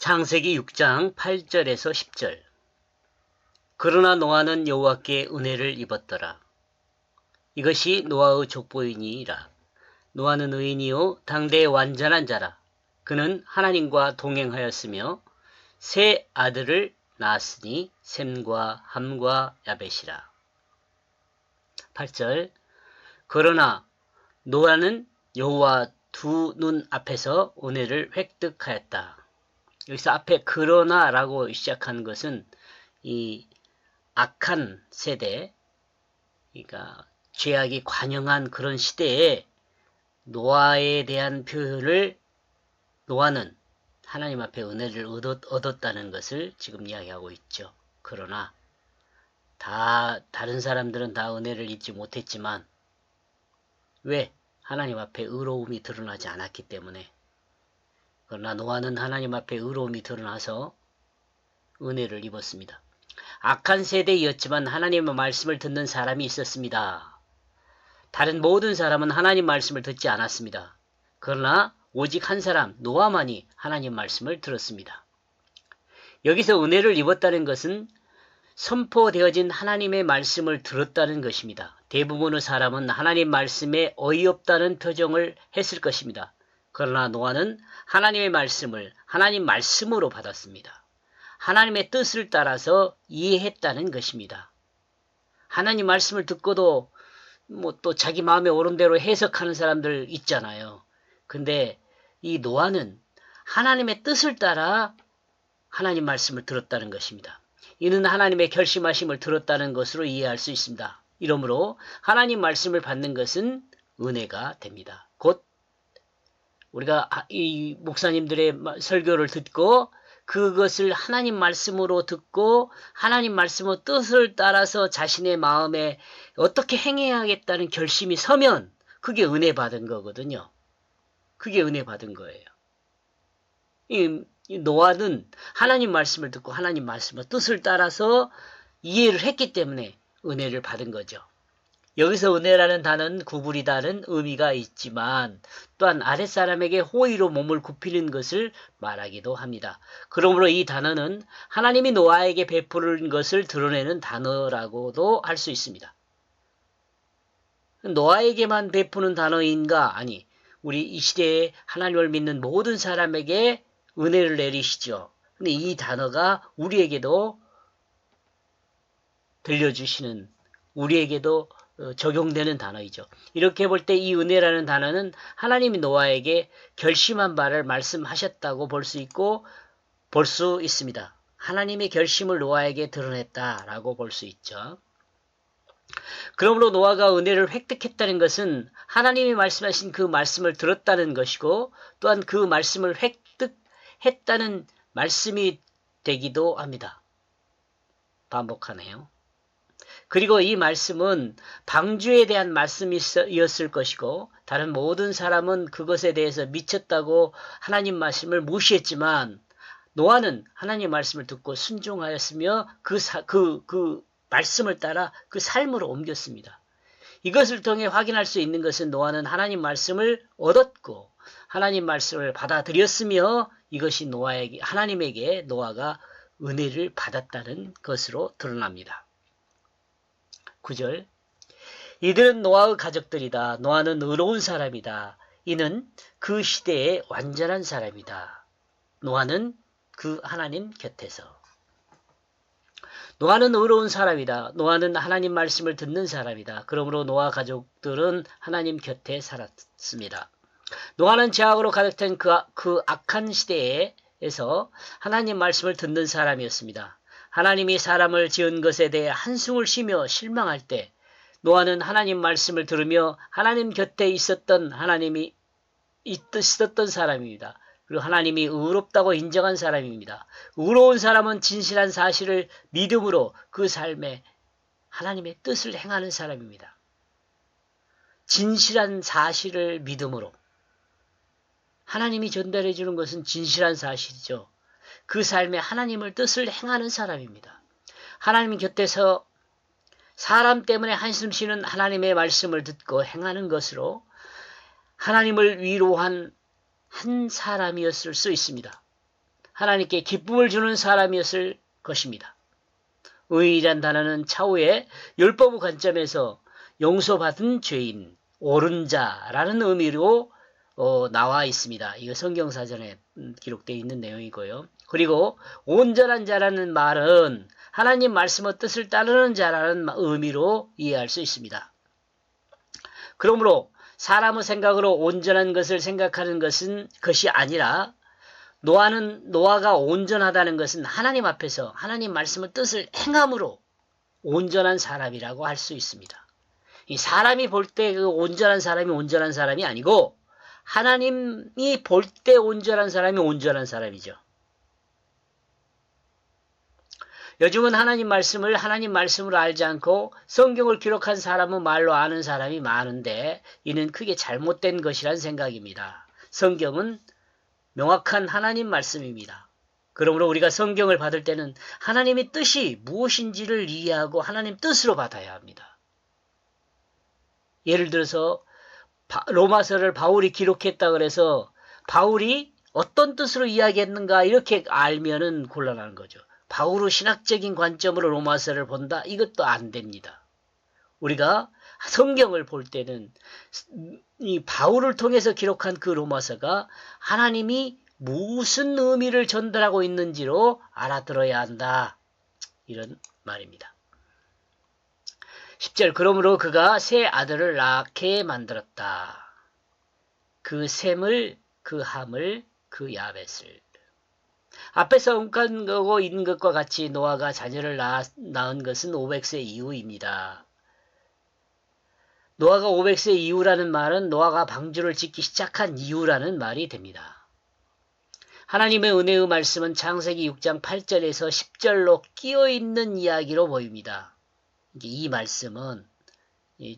창세기 6장 8절에서 10절. 그러나 노아는 여호와께 은혜를 입었더라. 이것이 노아의 족보이니라. 노아는 의인이요 당대의 완전한 자라. 그는 하나님과 동행하였으며 세 아들을 낳았으니 셈과 함과 야벳이라. 8절. 그러나 노아는 여호와 두 눈 앞에서 은혜를 획득하였다. 여기서 앞에 그러나라고 시작한 것은 이 악한 세대, 그러니까 죄악이 관영한 그런 시대에 노아에 대한 표현을 노아는 하나님 앞에 은혜를 얻었다는 것을 지금 이야기하고 있죠. 그러나 다른 사람들은 다 은혜를 입지 못했지만 왜? 하나님 앞에 의로움이 드러나지 않았기 때문에. 그러나 노아는 하나님 앞에 의로움이 드러나서 은혜를 입었습니다. 악한 세대이었지만 하나님의 말씀을 듣는 사람이 있었습니다. 다른 모든 사람은 하나님 말씀을 듣지 않았습니다. 그러나 오직 한 사람, 노아만이 하나님 말씀을 들었습니다. 여기서 은혜를 입었다는 것은 선포되어진 하나님의 말씀을 들었다는 것입니다. 대부분의 사람은 하나님 말씀에 어이없다는 표정을 했을 것입니다. 그러나 노아는 하나님의 말씀을 하나님 말씀으로 받았습니다. 하나님의 뜻을 따라서 이해했다는 것입니다. 하나님 말씀을 듣고도 또 자기 마음에 오른 대로 해석하는 사람들 있잖아요. 근데 이 노아는 하나님의 뜻을 따라 하나님 말씀을 들었다는 것입니다. 이는 하나님의 결심하심을 들었다는 것으로 이해할 수 있습니다. 이러므로 하나님 말씀을 받는 것은 은혜가 됩니다. 곧 우리가 이 목사님들의 설교를 듣고 그것을 하나님 말씀으로 듣고 하나님 말씀의 뜻을 따라서 자신의 마음에 어떻게 행해야겠다는 결심이 서면 그게 은혜 받은 거거든요. 그게 은혜 받은 거예요. 이 노아는 하나님 말씀을 듣고 하나님 말씀의 뜻을 따라서 이해를 했기 때문에 은혜를 받은 거죠. 여기서 은혜라는 단어는 구부리다는 의미가 있지만 또한 아랫사람에게 호의로 몸을 굽히는 것을 말하기도 합니다. 그러므로 이 단어는 하나님이 노아에게 베푸는 것을 드러내는 단어라고도 할 수 있습니다. 노아에게만 베푸는 단어인가? 아니, 우리 이 시대에 하나님을 믿는 모든 사람에게 은혜를 내리시죠. 근데 이 단어가 우리에게도 들려주시는, 우리에게도 적용되는 단어이죠. 이렇게 볼 때 이 은혜라는 단어는 하나님이 노아에게 결심한 바를 말씀하셨다고 볼 수 있고 볼 수 있습니다. 하나님의 결심을 노아에게 드러냈다라고 볼 수 있죠. 그러므로 노아가 은혜를 획득했다는 것은 하나님이 말씀하신 그 말씀을 들었다는 것이고 또한 그 말씀을 획득했다는 말씀이 되기도 합니다. 반복하네요. 그리고 이 말씀은 방주에 대한 말씀이었을 것이고 다른 모든 사람은 그것에 대해서 미쳤다고 하나님 말씀을 무시했지만 노아는 하나님 말씀을 듣고 순종하였으며 그 말씀을 따라 그 삶으로 옮겼습니다. 이것을 통해 확인할 수 있는 것은 노아는 하나님 말씀을 얻었고 하나님 말씀을 받아들였으며 이것이 하나님에게 노아가 은혜를 받았다는 것으로 드러납니다. 9절. 이들은 노아의 가족들이다. 노아는 의로운 사람이다. 이는 그 시대의 완전한 사람이다. 노아는 그 하나님 곁에서. 노아는 의로운 사람이다. 노아는 하나님 말씀을 듣는 사람이다. 그러므로 노아 가족들은 하나님 곁에 살았습니다. 노아는 죄악으로 가득한 그 악한 시대에서 하나님 말씀을 듣는 사람이었습니다. 하나님이 사람을 지은 것에 대해 한숨을 쉬며 실망할 때 노아는 하나님 말씀을 들으며 하나님 곁에 있었던 사람입니다. 그리고 하나님이 의롭다고 인정한 사람입니다. 의로운 사람은 진실한 사실을 믿음으로 그 삶에 하나님의 뜻을 행하는 사람입니다. 진실한 사실을 믿음으로. 하나님이 전달해 주는 것은 진실한 사실이죠. 그 삶에 하나님의 뜻을 행하는 사람입니다. 하나님 곁에서 사람 때문에 한숨 쉬는 하나님의 말씀을 듣고 행하는 것으로 하나님을 위로한 한 사람이었을 수 있습니다. 하나님께 기쁨을 주는 사람이었을 것입니다. 의인이란 단어는 차후에 율법의 관점에서 용서받은 죄인, 옳은 자라는 의미로 나와 있습니다. 이거 성경사전에 기록되어 있는 내용이고요. 그리고 온전한 자라는 말은 하나님 말씀의 뜻을 따르는 자라는 의미로 이해할 수 있습니다. 그러므로 사람의 생각으로 온전한 것을 생각하는 것이 아니라 노아가 온전하다는 것은 하나님 앞에서 하나님 말씀의 뜻을 행함으로 온전한 사람이라고 할 수 있습니다. 이 사람이 볼 때 그 온전한 사람이 아니고 하나님이 볼 때 온전한 사람이 온전한 사람이죠. 요즘은 하나님 말씀을 알지 않고 성경을 기록한 사람은 말로 아는 사람이 많은데 이는 크게 잘못된 것이란 생각입니다. 성경은 명확한 하나님 말씀입니다. 그러므로 우리가 성경을 받을 때는 하나님의 뜻이 무엇인지를 이해하고 하나님 뜻으로 받아야 합니다. 예를 들어서 로마서를 바울이 기록했다 그래서 바울이 어떤 뜻으로 이야기했는가 이렇게 알면은 곤란한 거죠. 바울의 신학적인 관점으로 로마서를 본다? 이것도 안 됩니다. 우리가 성경을 볼 때는 이 바울을 통해서 기록한 그 로마서가 하나님이 무슨 의미를 전달하고 있는지로 알아들어야 한다. 이런 말입니다. 10절 그러므로 그가 세 아들을 낳게 만들었다. 그 셈을, 그 함을, 그 야벳을. 앞에서 언급하고 있는 것과 같이 노아가 자녀를 낳은 것은 500세 이후입니다. 노아가 500세 이후라는 말은 노아가 방주를 짓기 시작한 이후라는 말이 됩니다. 하나님의 은혜의 말씀은 창세기 6장 8절에서 10절로 끼어있는 이야기로 보입니다. 이 말씀은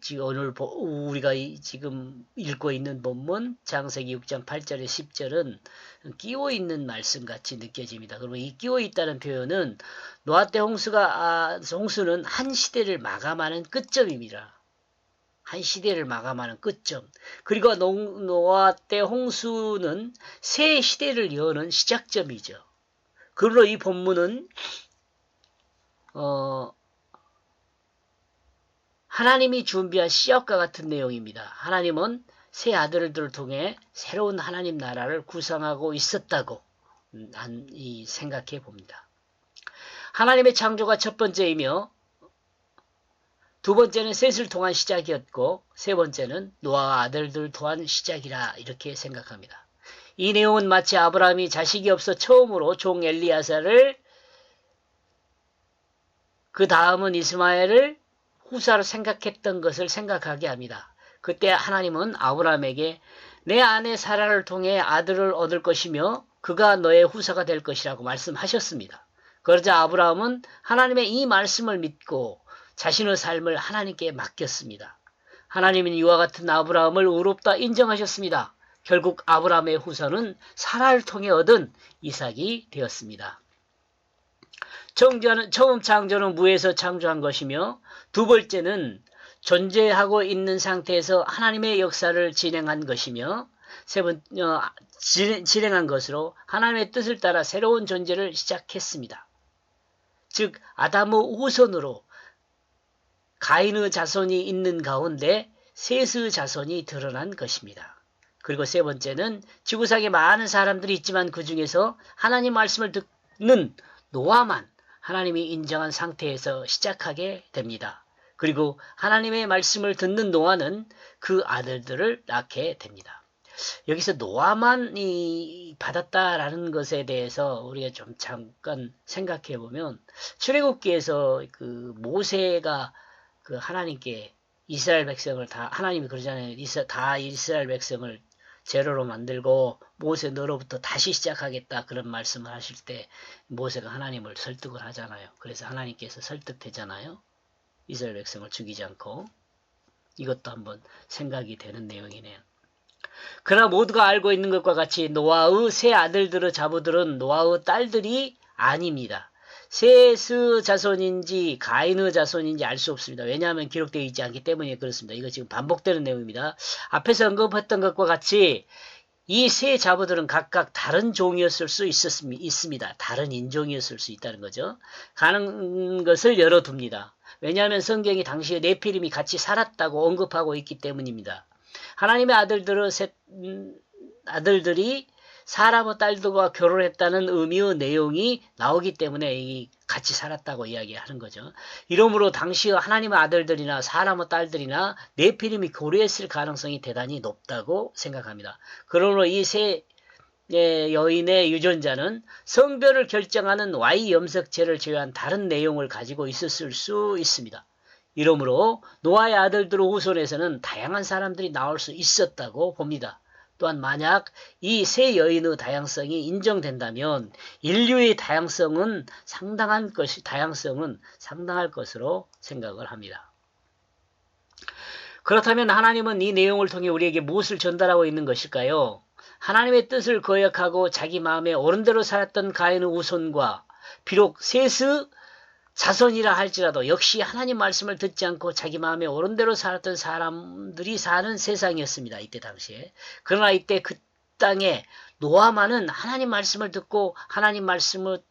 지금 오늘 우리가 지금 읽고 있는 본문 창세기 6장 8절에 10절은 끼어있는 말씀같이 느껴집니다. 그러면 이 끼어있다는 표현은 노아 때 홍수는 한 시대를 마감하는 끝점입니다. 한 시대를 마감하는 끝점. 그리고 노아 때 홍수는 새 시대를 여는 시작점이죠. 그러므로 이 본문은 하나님이 준비한 씨앗과 같은 내용입니다. 하나님은 새 아들들을 통해 새로운 하나님 나라를 구성하고 있었다고 생각해 봅니다. 하나님의 창조가 첫 번째이며 두 번째는 셋을 통한 시작이었고 세 번째는 노아와 아들들 통한 시작이라 이렇게 생각합니다. 이 내용은 마치 아브라함이 자식이 없어 처음으로 종 엘리야사를 그 다음은 이스마엘을 후사로 생각했던 것을 생각하게 합니다. 그때 하나님은 아브라함에게 내 아내 사라를 통해 아들을 얻을 것이며 그가 너의 후사가 될 것이라고 말씀하셨습니다. 그러자 아브라함은 하나님의 이 말씀을 믿고 자신의 삶을 하나님께 맡겼습니다. 하나님은 이와 같은 아브라함을 의롭다 인정하셨습니다. 결국 아브라함의 후손은 사라를 통해 얻은 이삭이 되었습니다. 처음 창조는 무에서 창조한 것이며 두 번째는 존재하고 있는 상태에서 하나님의 역사를 진행한 것이며 진행한 것으로 하나님의 뜻을 따라 새로운 존재를 시작했습니다. 즉 아담의 후손으로 가인의 자손이 있는 가운데 셋의 자손이 드러난 것입니다. 그리고 세 번째는 지구상에 많은 사람들이 있지만 그 중에서 하나님 말씀을 듣는 노아만 하나님이 인정한 상태에서 시작하게 됩니다. 그리고 하나님의 말씀을 듣는 노아는 그 아들들을 낳게 됩니다. 여기서 노아만 받았다라는 것에 대해서 우리가 좀 잠깐 생각해 보면 출애굽기에서 그 모세가 그 하나님께 이스라엘 백성을 하나님이 그러잖아요. 다 이스라엘 백성을 제로로 만들고 모세 너로부터 다시 시작하겠다 그런 말씀을 하실 때 모세가 하나님을 설득을 하잖아요. 그래서 하나님께서 설득되잖아요. 이스라엘 백성을 죽이지 않고. 이것도 한번 생각이 되는 내용이네요. 그러나 모두가 알고 있는 것과 같이 노아의 세 아들들의 자부들은 노아의 딸들이 아닙니다. 셋의 자손인지 가인의 자손인지 알 수 없습니다. 왜냐하면 기록되어 있지 않기 때문에 그렇습니다. 이거 지금 반복되는 내용입니다. 앞에서 언급했던 것과 같이 이 세 자부들은 각각 다른 종이었을 수 있습니다. 다른 인종이었을 수 있다는 거죠. 가는 것을 열어둡니다. 왜냐하면 성경이 당시에 네피림이 같이 살았다고 언급하고 있기 때문입니다. 하나님의 아들들이 사람의 딸들과 결혼했다는 의미의 내용이 나오기 때문에 같이 살았다고 이야기하는 거죠. 이러므로 당시의 하나님의 아들들이나 사람의 딸들이나 네피림이 교류했을 가능성이 대단히 높다고 생각합니다. 그러므로 이 세 여인의 유전자는 성별을 결정하는 Y 염색체를 제외한 다른 내용을 가지고 있었을 수 있습니다. 이러므로 노아의 아들들의 후손에서는 다양한 사람들이 나올 수 있었다고 봅니다. 또한 만약 이 세 여인의 다양성이 인정된다면 인류의 다양성은 상당할 것으로 생각을 합니다. 그렇다면 하나님은 이 내용을 통해 우리에게 무엇을 전달하고 있는 것일까요? 하나님의 뜻을 거역하고 자기 마음에 옳은 대로 살았던 가인의 후손과 비록 셋의 자손이라 할지라도 역시 하나님 말씀을 듣지 않고 자기 마음에 옳은 대로 살았던 사람들이 사는 세상이었습니다. 이때 당시에. 그러나 이때 그 땅에 노아만은 하나님 말씀을 듣고 하나님 말씀을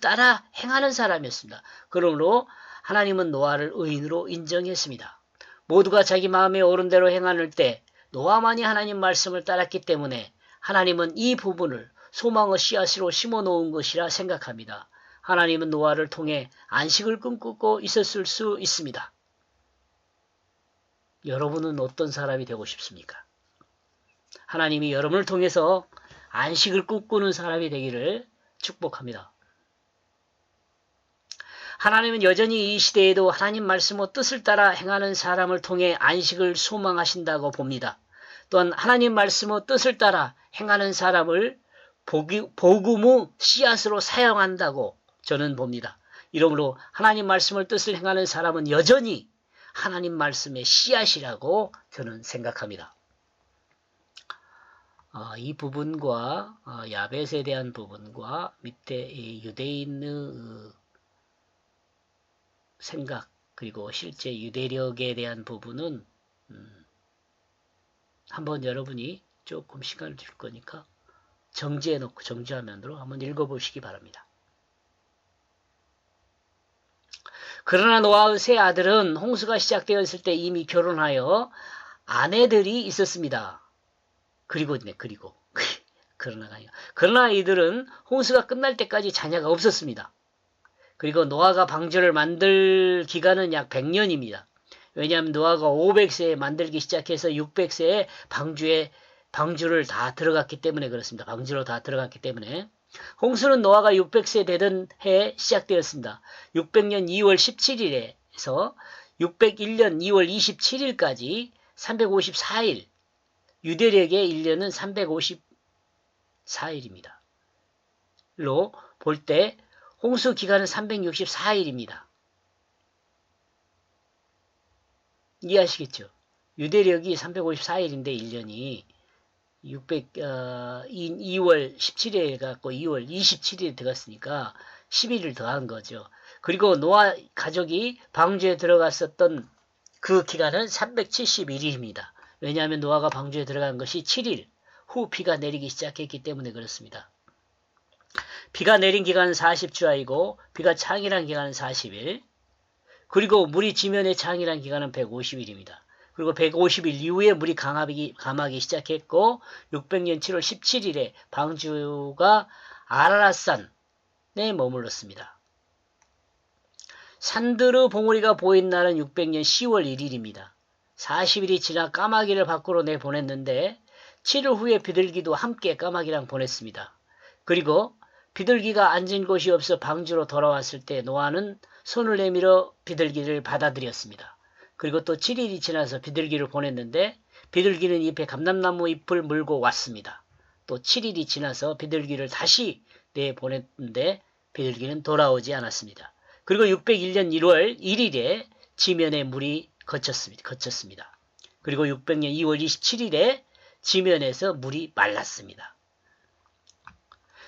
따라 행하는 사람이었습니다. 그러므로 하나님은 노아를 의인으로 인정했습니다. 모두가 자기 마음에 옳은 대로 행하는 때 노아만이 하나님 말씀을 따랐기 때문에 하나님은 이 부분을 소망의 씨앗으로 심어놓은 것이라 생각합니다. 하나님은 노아를 통해 안식을 꿈꾸고 있었을 수 있습니다. 여러분은 어떤 사람이 되고 싶습니까? 하나님이 여러분을 통해서 안식을 꿈꾸는 사람이 되기를 축복합니다. 하나님은 여전히 이 시대에도 하나님 말씀의 뜻을 따라 행하는 사람을 통해 안식을 소망하신다고 봅니다. 또한 하나님 말씀의 뜻을 따라 행하는 사람을 복음의 씨앗으로 사용한다고 저는 봅니다. 이러므로 하나님 말씀을 뜻을 행하는 사람은 여전히 하나님 말씀의 씨앗이라고 저는 생각합니다. 이 부분과 야벳에 대한 부분과 밑에 유대인의 생각 그리고 실제 유대력에 대한 부분은 한번 여러분이 조금 시간을 줄 거니까 정지해놓고 정지화면으로 한번 읽어보시기 바랍니다. 그러나 노아의 세 아들은 홍수가 시작되었을 때 이미 결혼하여 아내들이 있었습니다. 그러나 이들은 홍수가 끝날 때까지 자녀가 없었습니다. 그리고 노아가 방주를 만들 기간은 약 100년입니다. 왜냐하면 노아가 500세에 만들기 시작해서 600세에 방주를 다 들어갔기 때문에 그렇습니다. 방주로 다 들어갔기 때문에. 홍수는 노아가 600세 되던 해에 시작되었습니다. 600년 2월 17일에서 601년 2월 27일까지 354일, 유대력의 1년은 354일입니다. 로 볼 때 홍수 기간은 364일입니다. 이해하시겠죠? 유대력이 354일인데 1년이 2월 17일에 갖고 2월 27일에 들어갔으니까 10일을 더한 거죠. 그리고 노아 가족이 방주에 들어갔었던 그 기간은 371일입니다. 왜냐하면 노아가 방주에 들어간 것이 7일 후 비가 내리기 시작했기 때문에 그렇습니다. 비가 내린 기간은 40주야이고 비가 창이란 기간은 40일 그리고 물이 지면에 창이란 기간은 150일입니다. 그리고 150일 이후에 물이 감하기 시작했고 600년 7월 17일에 방주가 아라랏산에 머물렀습니다. 산들의 봉우리가 보인 날은 600년 10월 1일입니다. 40일이 지나 까마귀를 밖으로 내보냈는데 7일 후에 비둘기도 함께 까마귀랑 보냈습니다. 그리고 비둘기가 앉은 곳이 없어 방주로 돌아왔을 때 노아는 손을 내밀어 비둘기를 받아들였습니다. 그리고 또 7일이 지나서 비둘기를 보냈는데 비둘기는 잎에 감람나무 잎을 물고 왔습니다. 또 7일이 지나서 비둘기를 다시 내보냈는데 비둘기는 돌아오지 않았습니다. 그리고 601년 1월 1일에 지면에 물이 거쳤습니다. 그리고 600년 2월 27일에 지면에서 물이 말랐습니다.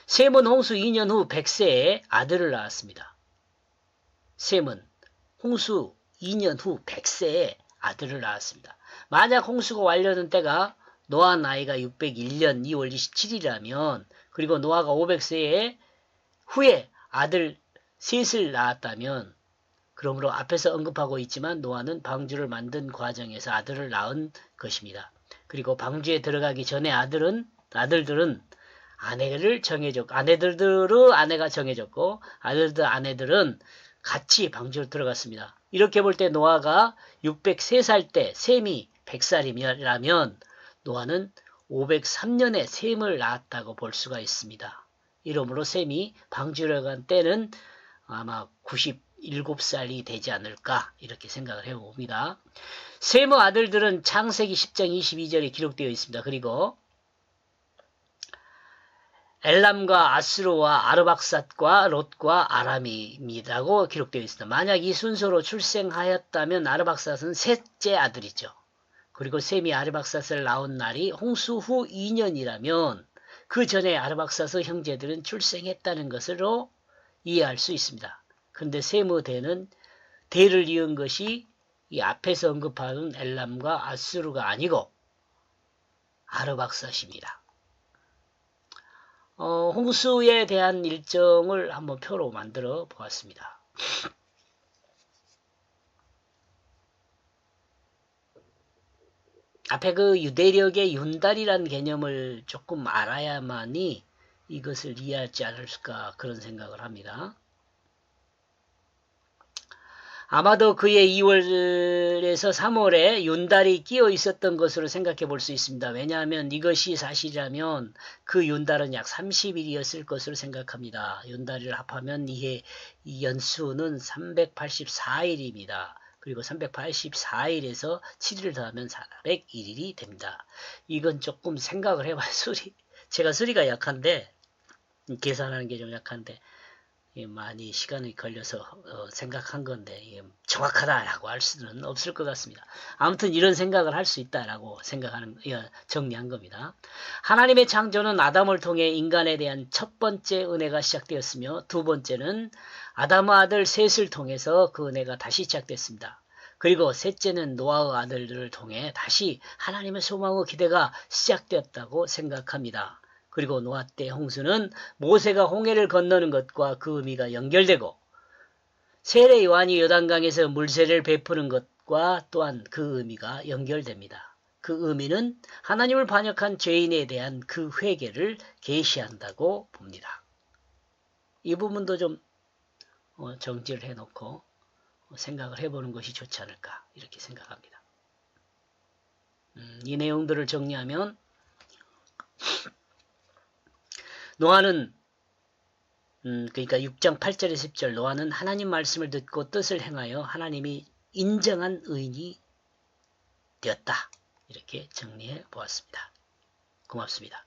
셈은 홍수 2년 후 100세에 아들을 낳았습니다. 셈은 홍수 2년 후 100세에 아들을 낳았습니다. 만약 홍수가 완료된 때가 노아 나이가 601년 2월 27일이라면 그리고 노아가 500세 후에 아들 셋을 낳았다면 그러므로 앞에서 언급하고 있지만 노아는 방주를 만든 과정에서 아들을 낳은 것입니다. 그리고 방주에 들어가기 전에 아들들은 아내를 정해줬고 아내들의 아내가 정해졌고 아들들 아내들은 같이 방주로 들어갔습니다. 이렇게 볼 때 노아가 603살 때 셈이 100살이라면 노아는 503년에 셈을 낳았다고 볼 수가 있습니다. 이러므로 셈이 방주로 간 때는 아마 97살이 되지 않을까 이렇게 생각을 해봅니다. 셈의 아들들은 창세기 10장 22절에 기록되어 있습니다. 그리고 엘람과 아스루와 아르박삿과 롯과 아람이라고 기록되어 있습니다. 만약 이 순서로 출생하였다면 아르박삿은 셋째 아들이죠. 그리고 셈이 아르박삿을 낳은 날이 홍수 후 2년이라면 그 전에 아르박삿의 형제들은 출생했다는 것으로 이해할 수 있습니다. 그런데 셈의 대는 대를 이은 것이 이 앞에서 언급하는 엘람과 아스루가 아니고 아르박삿입니다. 홍수에 대한 일정을 한번 표로 만들어 보았습니다. 앞에 그 유대력의 윤달이라는 개념을 조금 알아야만이 이것을 이해하지 않을까 그런 생각을 합니다. 아마도 그의 2월에서 3월에 윤달이 끼어 있었던 것으로 생각해 볼 수 있습니다. 왜냐하면 이것이 사실이라면 그 윤달은 약 30일이었을 것으로 생각합니다. 윤달을 합하면 이 연수는 384일입니다. 그리고 384일에서 7일을 더하면 401일이 됩니다. 이건 조금 생각을 해봐요. 제가 수리가 약한데 계산하는 게 좀 약한데 많이 시간이 걸려서 생각한 건데 정확하다라고 할 수는 없을 것 같습니다. 아무튼 이런 생각을 할 수 있다라고 생각하는 정리한 겁니다. 하나님의 창조는 아담을 통해 인간에 대한 첫 번째 은혜가 시작되었으며 두 번째는 아담의 아들 셋을 통해서 그 은혜가 다시 시작됐습니다. 그리고 셋째는 노아의 아들들을 통해 다시 하나님의 소망의 기대가 시작되었다고 생각합니다. 그리고 노아 때 홍수는 모세가 홍해를 건너는 것과 그 의미가 연결되고 세례 요한이 요단강에서 물세례를 베푸는 것과 또한 그 의미가 연결됩니다. 그 의미는 하나님을 반역한 죄인에 대한 그 회개를 계시한다고 봅니다. 이 부분도 좀 정지를 해놓고 생각을 해보는 것이 좋지 않을까 이렇게 생각합니다. 이 내용들을 정리하면 노아는 그러니까 6장 8절에서 10절 노아는 하나님 말씀을 듣고 뜻을 행하여 하나님이 인정한 의인이 되었다. 이렇게 정리해 보았습니다. 고맙습니다.